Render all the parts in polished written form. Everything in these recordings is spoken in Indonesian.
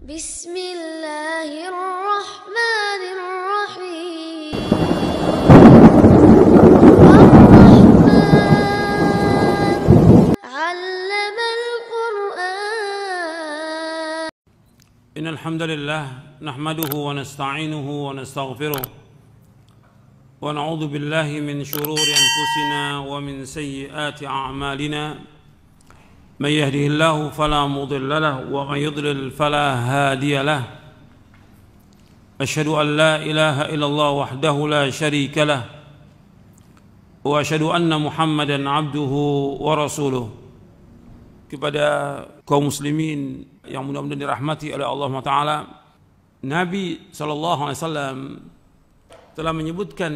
بسم الله الرحمن الرحيم الرحمن علم القرآن. إن الحمد لله نحمده ونستعينه ونستغفره ونعوذ بالله من شرور أنفسنا ومن سيئات أعمالنا. من يهده الله فلا مضل له ومن يضلل فلا هادي له. أشهد أن لا إله إلا الله وحده لا شريك له وأشهد أن محمدا عبده ورسوله. Kepada kaum muslimin yang mudah-mudahan dirahmati oleh Allah Ta'ala, Nabi SAW telah menyebutkan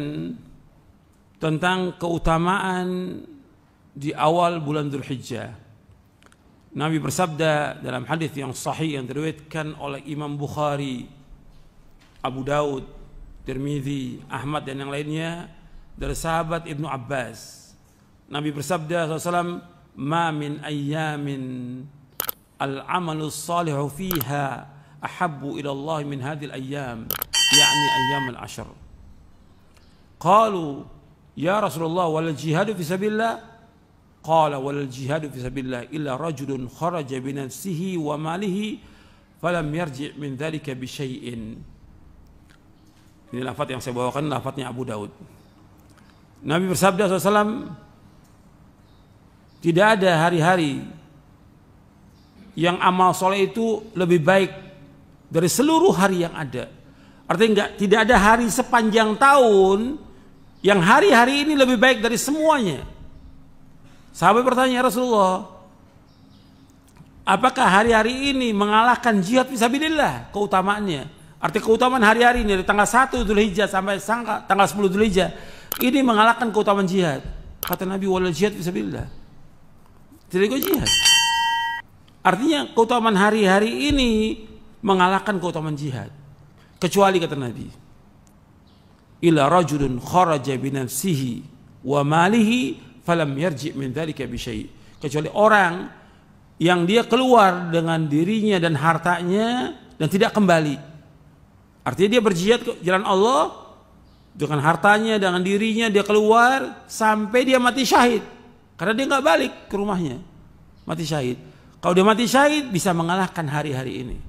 tentang keutamaan di awal bulan Dzulhijjah. Nabi bersabda dalam hadis yang sahih yang diriwayatkan oleh Imam Bukhari, Abu Daud, Tirmidzi, Ahmad dan yang lainnya dari sahabat Ibnu Abbas. Nabi bersabda SAW, "Ma min ayyamin al-amalu salihu fiha ahabbu ila Allah min hadhil ayyam, yakni ayyam al-ashr." Qalu, "Ya Rasulullah, wal jihadu fi sabilillah?" Qala wal jihadu fi sabilillah illa rajulun kharaja bi nafsihi wa malihi falam yarji' min dzalika bi syai'in. Ini lafaz yang saya bawakan, lafaznya Abu Daud. Nabi bersabda SAW, tidak ada hari-hari yang amal soleh itu lebih baik dari seluruh hari yang ada. Artinya tidak ada hari sepanjang tahun yang hari-hari ini lebih baik dari semuanya. Sahabat bertanya, "Ya Rasulullah, apakah hari-hari ini mengalahkan jihad fisabilillah keutamaannya?" Arti keutamaan hari-hari ini dari tanggal 1 Dzulhijjah sampai tanggal 10 Dzulhijjah ini mengalahkan keutamaan jihad. Kata Nabi, "Wal jihad fisabilillah." Tidak ikut jihad. Artinya keutamaan hari-hari ini mengalahkan keutamaan jihad. Kecuali kata Nabi, "Illa rajulun kharaja bi nafsihi wa malihi falam yarji' min dzalika bi syai'." Kecuali orang yang dia keluar dengan dirinya dan hartanya dan tidak kembali. Artinya dia berjihad ke jalan Allah dengan hartanya, dengan dirinya, dia keluar sampai dia mati syahid. Karena dia nggak balik ke rumahnya, mati syahid. Kalau dia mati syahid bisa mengalahkan hari-hari ini.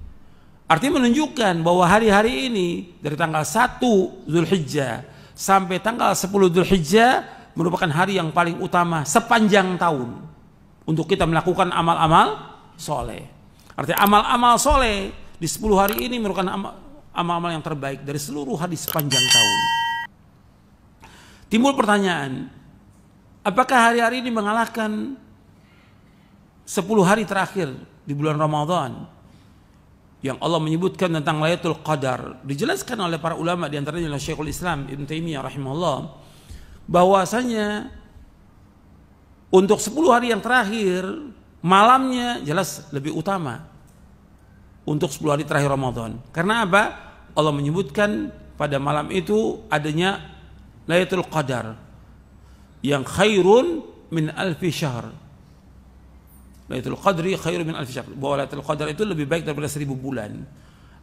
Artinya menunjukkan bahwa hari-hari ini dari tanggal 1 Dzulhijjah sampai tanggal 10 Dzulhijjah merupakan hari yang paling utama sepanjang tahun untuk kita melakukan amal-amal soleh. Artinya amal-amal soleh di 10 hari ini merupakan amal-amal yang terbaik dari seluruh hari sepanjang tahun. Timbul pertanyaan, apakah hari-hari ini mengalahkan 10 hari terakhir di bulan Ramadan yang Allah menyebutkan tentang Lailatul Qadar? Dijelaskan oleh para ulama, di antaranya oleh Syekhul Islam Ibnu Taimiyah rahimahullah, bahwasanya untuk 10 hari yang terakhir malamnya jelas lebih utama untuk 10 hari terakhir Ramadan. Karena apa? Allah menyebutkan pada malam itu adanya Lailatul Qadar yang khairun min alfi syahr. Lailatul Qadri khairun min alfi syahr. Bahwa Lailatul Qadar itu lebih baik daripada 1000 bulan.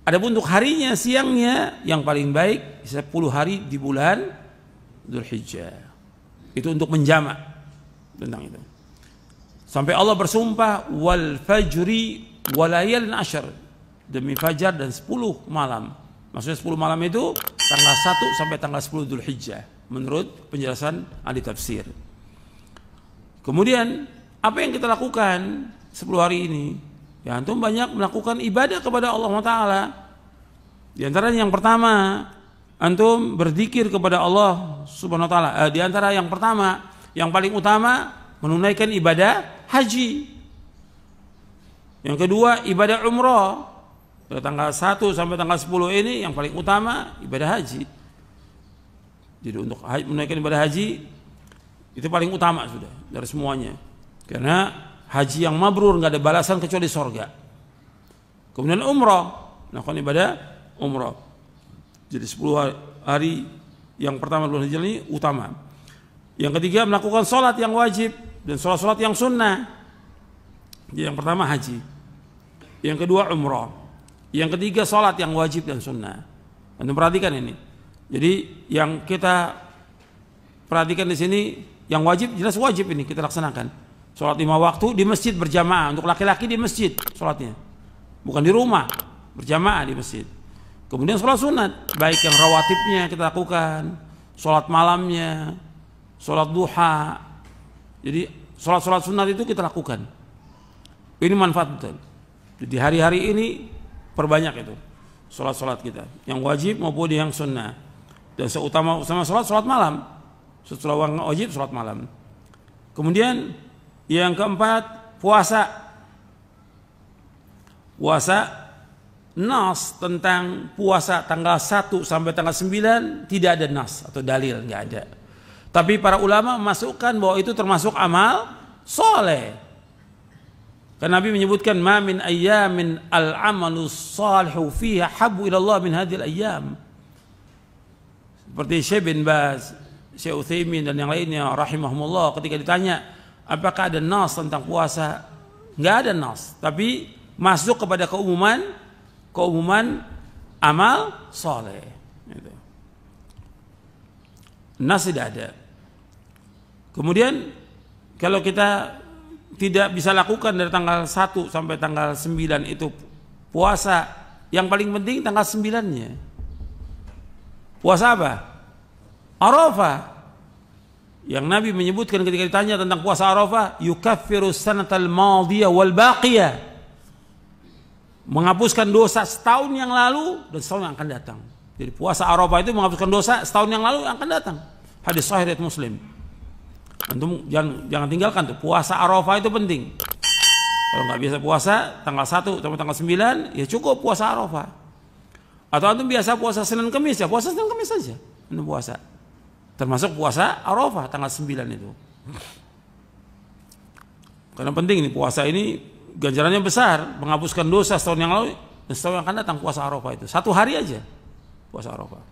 Adapun untuk harinya, siangnya yang paling baik 10 hari di bulan Dzulhijjah. Itu untuk menjamak tentang itu. Sampai Allah bersumpah, wal fajri walayalin asyr, demi fajar dan 10 malam. Maksudnya 10 malam itu tanggal 1 sampai tanggal 10 Dzulhijjah menurut penjelasan ahli tafsir. Kemudian apa yang kita lakukan 10 hari ini? Ya, antum banyak melakukan ibadah kepada Allah Ta'ala. Di antaranya yang pertama, antum berzikir kepada Allah Subhanahu wa taala. Di antara yang pertama, yang paling utama menunaikan ibadah haji. Yang kedua, ibadah umrah. Dari tanggal 1 sampai tanggal 10 ini yang paling utama ibadah haji. Jadi untuk menunaikan ibadah haji itu paling utama sudah dari semuanya. Karena haji yang mabrur nggak ada balasan kecuali surga. Kemudian umrah, melakukan ibadah umrah. Jadi 10 hari yang pertama bulan Dzulhijjah ini utama. Yang ketiga melakukan sholat yang wajib dan sholat-sholat yang sunnah. Jadi yang pertama haji. Yang kedua umrah. Yang ketiga sholat yang wajib dan sunnah. Anda perhatikan ini. Jadi yang kita perhatikan di sini, yang wajib jelas wajib ini kita laksanakan. Sholat 5 waktu di masjid berjamaah, untuk laki-laki di masjid sholatnya, bukan di rumah, berjamaah di masjid. Kemudian sholat sunat, baik yang rawatibnya kita lakukan, sholat malamnya, sholat duha. Jadi sholat sunat itu kita lakukan. Ini manfaat betul. Jadi hari-hari ini perbanyak itu sholat kita, yang wajib maupun yang sunnah. Dan seutama sholat malam. Setelah wajib sholat malam. Kemudian yang keempat, puasa. Nas tentang puasa tanggal 1 sampai tanggal 9 tidak ada nas atau dalil, nggak ada. Tapi para ulama memasukkan bahwa itu termasuk amal soleh. Karena Nabi menyebutkan ma min ayyamin al-amalu salihu fiha habbu ila Allah min hadhil ayyam. Seperti Syekh bin Baz, Syekh Utsaimin dan yang lainnya rahimahumullah, ketika ditanya apakah ada nas tentang puasa, nggak ada nas, tapi masuk kepada keumuman amal soleh. Nas tidak ada. Kemudian kalau kita tidak bisa lakukan dari tanggal 1 sampai tanggal 9 itu puasa, yang paling penting tanggal 9-nya. Puasa apa? Arafah. Yang Nabi menyebutkan ketika ditanya tentang puasa Arafah, yukaffiru sanatal madiyah wal baqiyah. Menghapuskan dosa setahun yang lalu dan setahun yang akan datang. Jadi puasa Arafah itu menghapuskan dosa setahun yang lalu yang akan datang. Hadis sahih riwayat Muslim. Antum jangan tinggalkan tuh, puasa Arafah itu penting. Kalau nggak biasa puasa tanggal 1 sampai tanggal 9, ya cukup puasa Arafah. Atau antum biasa puasa Senin Kamis, ya puasa Senin Kamis saja antum puasa. Termasuk puasa Arafah tanggal 9 itu. Karena penting ini puasa ini ganjarannya besar, menghapuskan dosa setahun yang lalu dan setahun yang akan datang. Puasa Arafah itu 1 hari aja puasa Arafah.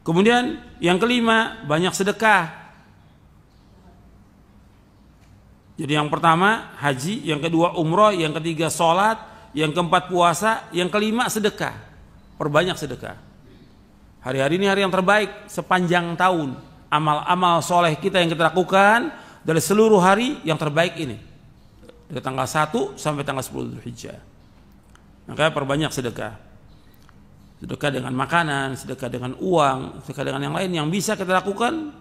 Kemudian yang kelima, banyak sedekah. Jadi yang pertama haji, yang kedua umroh, yang ketiga sholat, yang keempat puasa, yang kelima sedekah. Perbanyak sedekah. Hari-hari ini hari yang terbaik sepanjang tahun. Amal-amal soleh kita yang kita lakukan dari seluruh hari yang terbaik ini. Dari tanggal 1 sampai tanggal 10 Dzulhijjah. Makanya perbanyak sedekah. Sedekah dengan makanan, sedekah dengan uang, sedekah dengan yang lain yang bisa kita lakukan,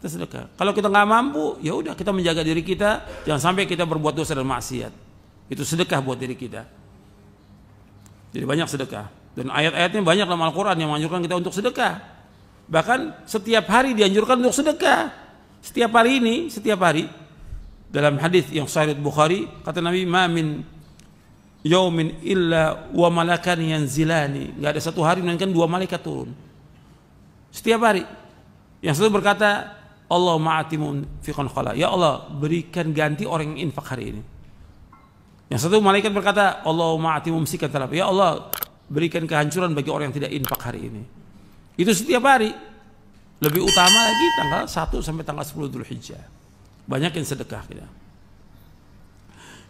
kita sedekah. Kalau kita nggak mampu, ya udah kita menjaga diri kita, jangan sampai kita berbuat dosa dan maksiat. Itu sedekah buat diri kita. Jadi banyak sedekah. Dan ayat-ayatnya banyak dalam Al-Quran yang menganjurkan kita untuk sedekah. Bahkan setiap hari dianjurkan untuk sedekah. Setiap hari. Dalam hadis yang sahih Bukhari, kata Nabi, ma min yaumin illa wa malakan yanzilani. Enggak ada satu hari melainkan 2 malaikat turun. Setiap hari. Yang satu berkata, Allahumma atimun fiqan khala. Ya Allah, berikan ganti orang yang infak hari ini. Yang satu malaikat berkata, Allahumma atimum sikan talab. Ya Allah, berikan kehancuran bagi orang yang tidak infak hari ini. Itu setiap hari. Lebih utama lagi tanggal 1 sampai tanggal 10 Dzulhijjah. Banyak yang sedekah kita.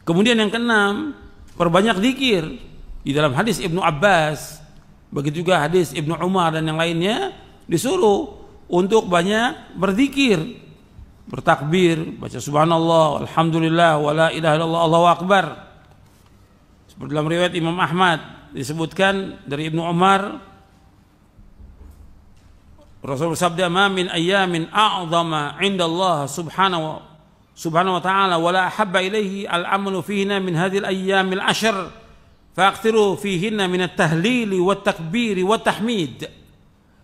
Kemudian yang keenam, perbanyak zikir. Di dalam hadis Ibnu Abbas, begitu juga hadis Ibnu Umar dan yang lainnya, disuruh untuk banyak berzikir, bertakbir, baca subhanallah, alhamdulillah, wala ilaha illallah, Allahu akbar. Seperti dalam riwayat Imam Ahmad disebutkan dari Ibnu Umar, Rasul bersabda, ma min ayyamin a'zama 'inda Allah subhanahu wa ta'ala wala ahabba ilaihi al-amalu fihinna min hadhil ayyamil 'ashr fa'akthiru fihinna min at-tahlili wat-takbiri wat-tahmid.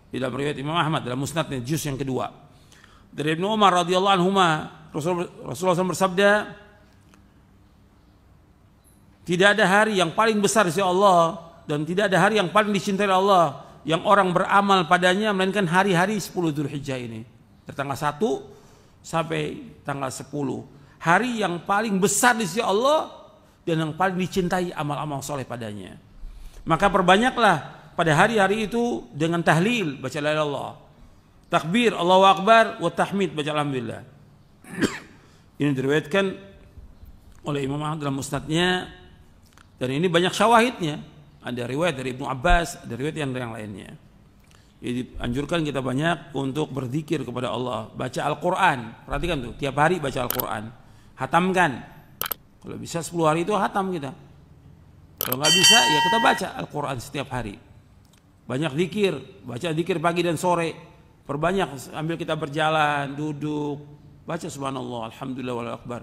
Di dalam riwayat Imam Ahmad dalam musnadnya juz yang kedua. Dari Ibnu Umar radhiyallahu anhuma, Rasulullah SAW bersabda, tidak ada hari yang paling besar di sisi Allah dan tidak ada hari yang paling dicintai Allah yang orang beramal padanya melainkan hari-hari 10 Dzulhijjah ini. Dari tanggal 1 sampai tanggal 10. Hari yang paling besar di sisi Allah dan yang paling dicintai amal-amal soleh padanya. Maka perbanyaklah pada hari-hari itu dengan tahlil, baca la ilaha illallah, takbir, Allahu akbar, wa tahmid, baca alhamdulillah. Ini diriwayatkan oleh Imam Ahmad dalam musnadnya, dan ini banyak syawahidnya. Ada riwayat dari Ibnu Abbas, ada riwayat yang lainnya. Jadi anjurkan kita banyak untuk berzikir kepada Allah, baca Al-Quran. Perhatikan tuh, tiap hari baca Al-Quran, hatamkan. Kalau bisa 10 hari itu hatam kita. Kalau nggak bisa ya kita baca Al-Quran setiap hari. Banyak zikir, baca zikir pagi dan sore. Perbanyak, ambil kita berjalan, duduk, baca subhanallah, alhamdulillah, wallahu akbar.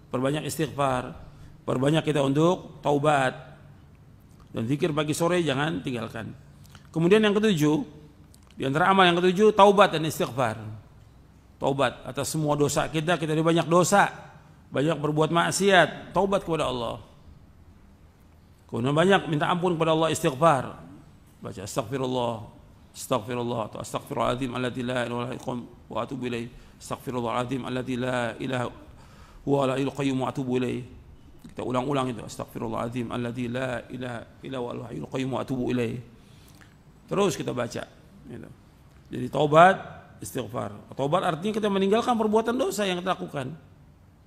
Perbanyak istighfar, perbanyak kita untuk taubat. Dan zikir pagi sore jangan tinggalkan. Kemudian yang ketujuh, di antara amal yang ketujuh, taubat dan istighfar. Taubat atas semua dosa kita ada banyak dosa, banyak berbuat maksiat, taubat kepada Allah. Kemudian banyak minta ampun kepada Allah, istighfar. Baca astagfirullah, astagfirullah atau astagfirullahaladzim alladzi la ilaha illa huwa wa atubu ilaih. Astagfirullahaladzim alladzi la ilaha huwa la ilaha qayyum wa atubu ilaih. Kita ulang-ulang itu, astagfirullahaladzim alladzi la ilaha illa huwa la ilaha qayyum wa atubu ilaih. Terus kita baca. Jadi taubat, istighfar. Taubat artinya kita meninggalkan perbuatan dosa yang kita lakukan.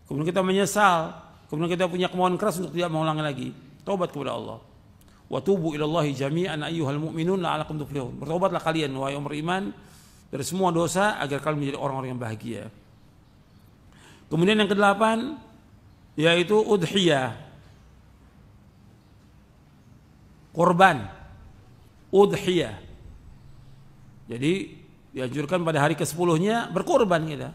Kemudian kita menyesal, kemudian kita punya kemauan keras untuk tidak mengulangi lagi. Taubat kepada Allah. Wa tubu ilallahi jami'an ayyuhal mu'minun la'alakum tuflihun. Bertobatlah kalian wahai orang beriman dari semua dosa agar kalian menjadi orang-orang yang bahagia. Kemudian yang kedelapan yaitu udhiyah. Korban. Udhiyah. Jadi dianjurkan pada hari ke-10-nya berkorban kita.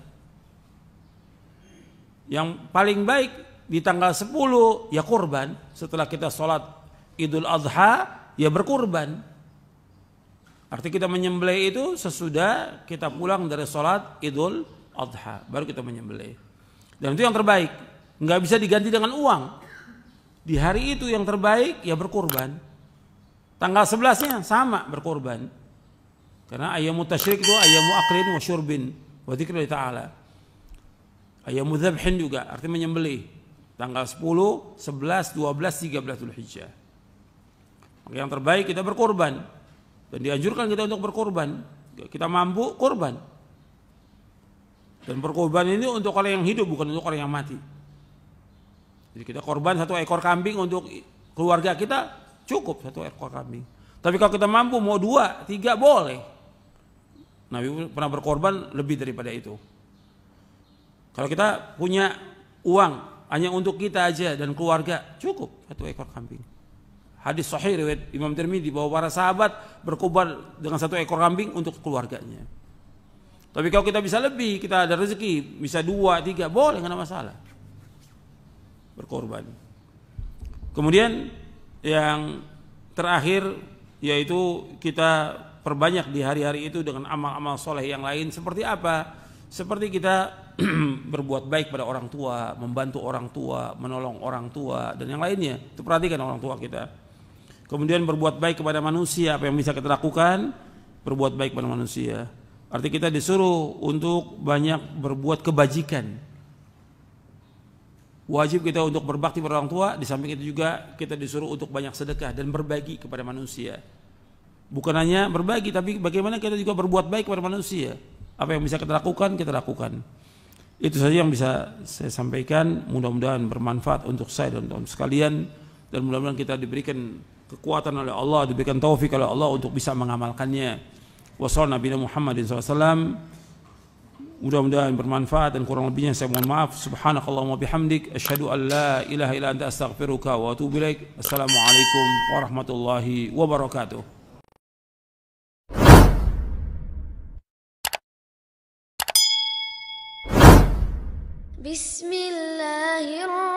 Yang paling baik di tanggal 10 ya korban. Setelah kita sholat Idul Adha ya berkorban. Artinya kita menyembelih itu sesudah kita pulang dari sholat Idul Adha, baru kita menyembelih. Dan itu yang terbaik. Nggak bisa diganti dengan uang. Di hari itu yang terbaik ya berkorban. Tanggal 11-nya sama berkorban. Karena ayyamu tasyrik itu ayyamu aklin wa syurbin wa dzikrillah ta'ala. Ayyamu dzabhin juga artinya menyembelih. Tanggal 10, 11, 12, 13 Dzulhijjah. Maka yang terbaik kita berkorban. Dan dianjurkan kita untuk berkorban. Kita mampu korban. Dan berkorban ini untuk orang yang hidup, bukan untuk orang yang mati. Jadi kita korban 1 ekor kambing untuk keluarga kita, cukup 1 ekor kambing. Tapi kalau kita mampu mau 2, 3 boleh. Nabi pernah berkorban lebih daripada itu. Kalau kita punya uang hanya untuk kita aja dan keluarga, cukup 1 ekor kambing. Hadis sahih riwayat Imam Tirmidzi bahwa para sahabat berkorban dengan 1 ekor kambing untuk keluarganya. Tapi kalau kita bisa lebih, kita ada rezeki, bisa 2, 3, boleh, nggak ada masalah. Berkorban. Kemudian yang terakhir yaitu kita perbanyak di hari-hari itu dengan amal-amal soleh yang lain. Seperti apa? Seperti kita berbuat baik pada orang tua, membantu orang tua, menolong orang tua, dan yang lainnya. Itu perhatikan orang tua kita. Kemudian berbuat baik kepada manusia, apa yang bisa kita lakukan? Berbuat baik kepada manusia. Artinya kita disuruh untuk banyak berbuat kebajikan. Wajib kita untuk berbakti pada orang tua, di samping itu juga kita disuruh untuk banyak sedekah dan berbagi kepada manusia. Bukan hanya berbagi, tapi bagaimana kita juga berbuat baik kepada manusia. Apa yang bisa kita lakukan, kita lakukan. Itu saja yang bisa saya sampaikan. Mudah-mudahan bermanfaat untuk saya dan teman sekalian. Dan mudah-mudahan kita diberikan kekuatan oleh Allah, diberikan taufik oleh Allah untuk bisa mengamalkannya. Wassallallahu Nabi Muhammadin SAW. Mudah-mudahan bermanfaat dan kurang lebihnya saya mohon maaf. Subhanakallahumma bihamdik. Asyhadu an la ilaha illa anta astaghfiruka wa atubu ilaik. Assalamualaikum warahmatullahi wabarakatuh. بسم الله الرحمن